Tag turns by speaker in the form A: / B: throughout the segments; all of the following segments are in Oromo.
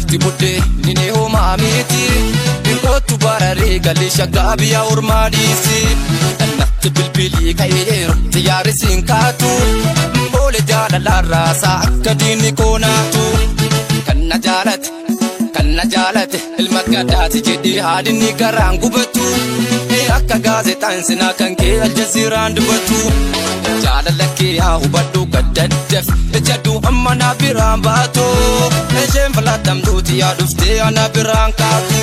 A: Tibude nini homa amiti Inkotu barare galisha gabi ya urmadisi Natti bilbili kayero tiyari sinkatu Mbole jala la rasa akka dini konatu Kanna jalate ilmakadati jedhi haadini garaan gubatu Akka gazeexaan sinaa kan kee aljaziraan dubatu Jaalala kee haa hubadhu gaddaddaf jedhu amma na biraan baatu Isheen filatamtuuti yaa dhuftee ana biraan kaatu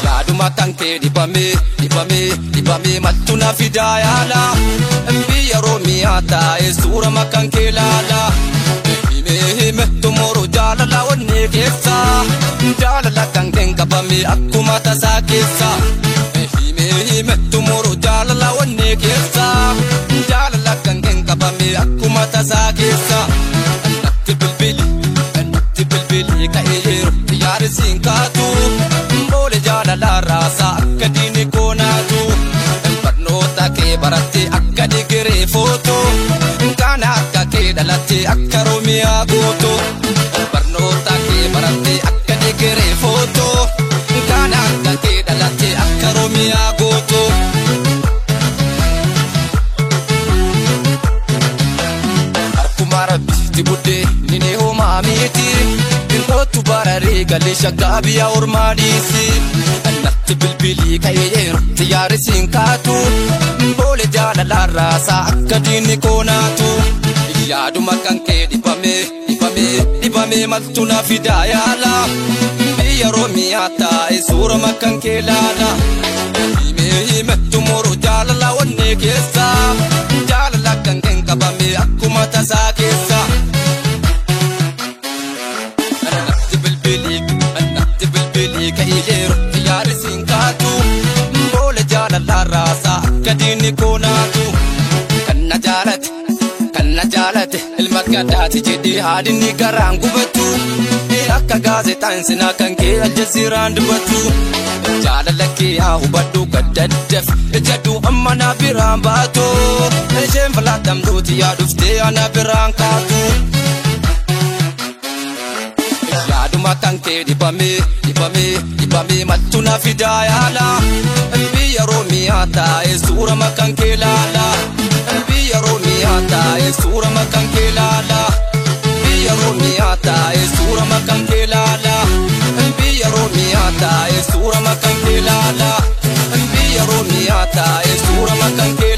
A: Yaaduma kan kee dhibamee mattu na fidaa yaala Biyya Oromiyaa taa'ee suura makan kee laala Hime tumuru jaalala wanne keessa Jaalala kan keen qabame akkuma tasaa keessa Hime tumuru jaalala wanne keessa Jaalala kan keen qabame akkuma tasaa keessa Natti bilbili ka'eeru yaari siinkaatu Mbole jaalala raasa akka diini koonaatu Barnoota kee baratte akka digiree footo Kana akka kee dhalatte akka Oromiyaa gooto Barnoota kee baratte akka digiree footo Kana akka kee dhalatte akka Oromiyaa gooto Harkuma rabbi tibude nini homa amiti Inkotu barare galisha gabi ya urmadisi Natti bilbili kayero tiyari sinkatu Mbole jaalala raasa akka dini konatu Yaaduma kan kee dhibamee mattu na fidaa yaala Biyya Oromiyaa taa'ee suura makan kee laala Hime tumuru jaalala wanne keessa Jaalala kan keen qabame akkuma tasaa keessa Natti bilbili ka'eeru yaari siinkaatu Mbole jaalala raasa akka diini koonaatu Kanna jaalate ilmakadati jedhi haadini garaan gubatu Akka gazeexaan sinaa kan kee aljaziraan dubatu Jaalala kee haa hubadhu gaddaddaf jedhu amma na biraan baatu Isheen filatamtuuti yaa dhuftee ana biraan kaatu Yaaduma kan kee dhibamee mattu na fidaa yaala Biyya Oromiyaa taa'ee suura makan kee laala Biyya Oromiyaa taa'ee suura makan kee laala Biyya Oromiyaa taa'ee suura makan kee laala Biyya Oromiyaa taa'ee suura makan kee laala Biyya Oromiyaa taa'ee suura makan kee